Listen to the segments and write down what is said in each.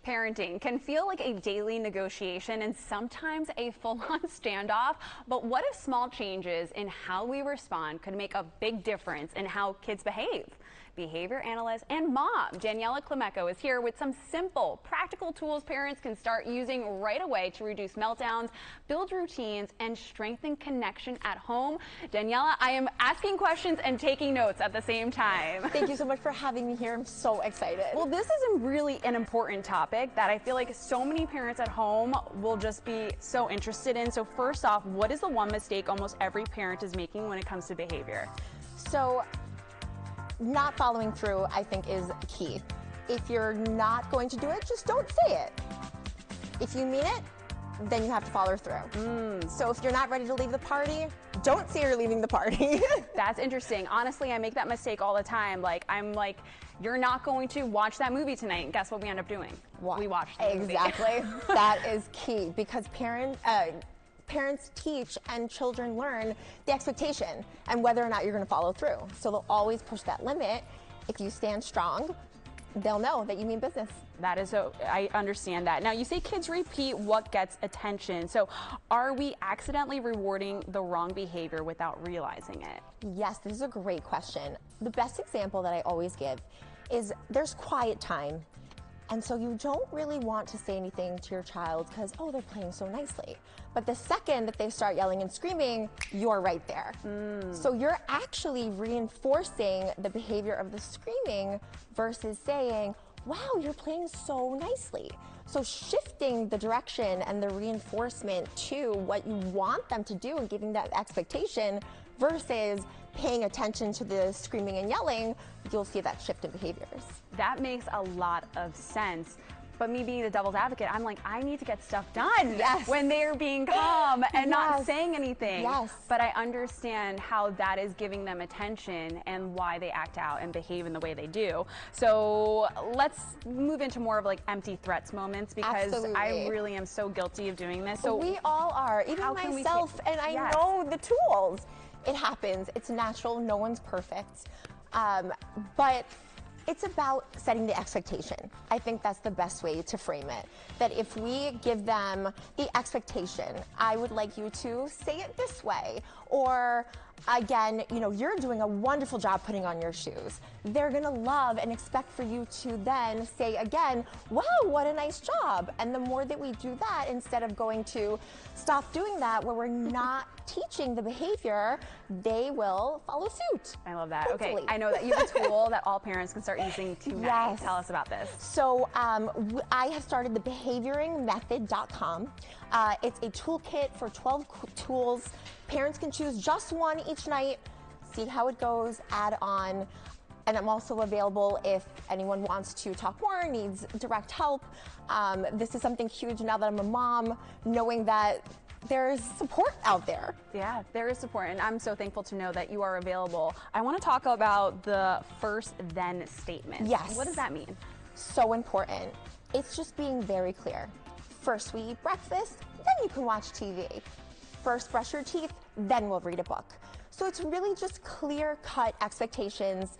Parenting can feel like a daily negotiation and sometimes a full-on standoff, but what if small changes in how we respond could make a big difference in how kids behave? Behavior analyst and mom Daniela Climaco is here with some simple, practical tools parents can start using right away to reduce meltdowns, build routines, and strengthen connection at home. Daniela, I am asking questions and taking notes at the same time. Thank you so much for having me here. I'm so excited. Well, this is really an important topic that I feel like so many parents at home will just be so interested in. So first off, what is the one mistake almost every parent is making when it comes to behavior? So not following through, I think, is key. If you're not going to do it, just don't say it. If you mean it, then you have to follow through. So if you're not ready to leave the party, don't say you're leaving the party. That's interesting. Honestly, I make that mistake all the time. I'm like, you're not going to watch that movie tonight. And guess what we end up doing? We watch the movie. Exactly. That is key because parents teach and children learn the expectation and whether or not you're going to follow through. So they'll always push that limit. If you stand strong, they'll know that you mean business. That is so, I understand that. Now, you say kids repeat what gets attention. So are we accidentally rewarding the wrong behavior without realizing it? Yes, this is a great question. The best example that I always give is there's quiet time. And so you don't really want to say anything to your child because, oh, they're playing so nicely. But the second that they start yelling and screaming, you're right there. So you're actually reinforcing the behavior of the screaming versus saying, wow, you're playing so nicely. So shifting the direction and the reinforcement to what you want them to do and giving that expectation versus paying attention to the screaming and yelling, you'll see that shift in behaviors. That makes a lot of sense. But me being the devil's advocate, I'm like, I need to get stuff done when they're being calm and not saying anything. But I understand how that is giving them attention and why they act out and behave in the way they do. So let's move into more of like empty threats moments because I really am so guilty of doing this. So we all are, even myself, and I know the tools. It happens. It's natural. No one's perfect. But it's about setting the expectation. I think that's the best way to frame it. That if we give them the expectation, I would like you to say it this way. Or again, you're doing a wonderful job putting on your shoes. They're gonna love and expect for you to then say again, wow, what a nice job. And the more that we do that, instead of going to stop doing that where we're not teaching the behavior, they will follow suit. I love that. Hopefully. Okay, I know that you have a tool that all parents can start using tonight. Tell us about this. So I have started the behavioringmethod.com. It's a toolkit for 12 tools. Parents can choose just one each night, see how it goes, add on. And I'm also available if anyone wants to talk more, needs direct help. This is something huge now that I'm a mom, knowing that there's support out there. Yeah, there is support, and I'm so thankful to know that you are available. I want to talk about the first then statement. Yes. What does that mean? So important. It's just being very clear. First we eat breakfast, then you can watch TV. First brush your teeth, then we'll read a book. So it's really just clear-cut expectations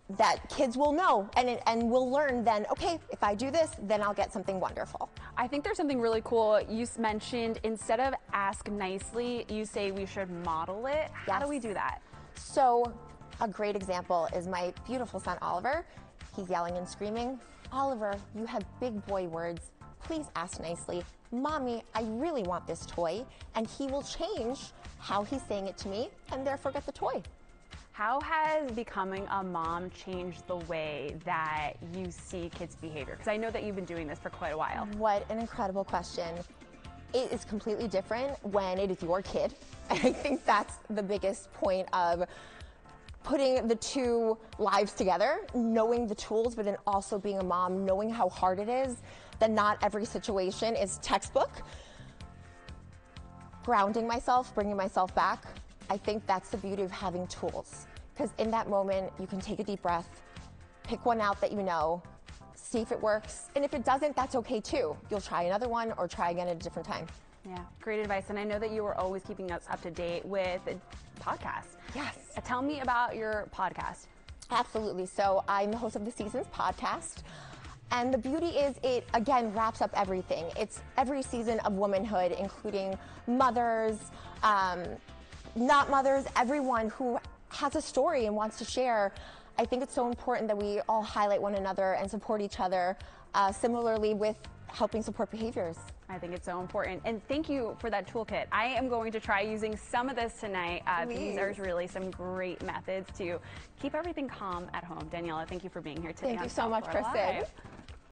that kids will know and will learn then, okay, if I do this, then I'll get something wonderful. I think there's something really cool. You mentioned instead of ask nicely, you say we should model it. How do we do that? So a great example is my beautiful son, Oliver. He's yelling and screaming. Oliver, you have big boy words. Please ask nicely. Mommy, I really want this toy. And he will change how he's saying it to me and therefore get the toy. How has becoming a mom changed the way that you see kids' behavior? Because I know that you've been doing this for quite a while. What an incredible question. It is completely different when it is your kid. And I think that's the biggest point of putting the two lives together, knowing the tools, but then also being a mom, knowing how hard it is, that not every situation is textbook. Grounding myself, bringing myself back. I think that's the beauty of having tools, because in that moment you can take a deep breath, pick one out that you know, see if it works, and if it doesn't, that's okay too. You'll try another one or try again at a different time. Yeah, great advice, and I know that you are always keeping us up to date with podcasts. Yes. Tell me about your podcast. Absolutely. So I'm the host of the Seasons podcast. And the beauty is it, again, wraps up everything. It's every season of womanhood, including mothers, not mothers, everyone who has a story and wants to share. I think it's so important that we all highlight one another and support each other, similarly with helping support behaviors. I think it's so important. And thank you for that toolkit. I am going to try using some of this tonight. These are really some great methods to keep everything calm at home. Daniela, thank you for being here today. Thank you so much, Kristen.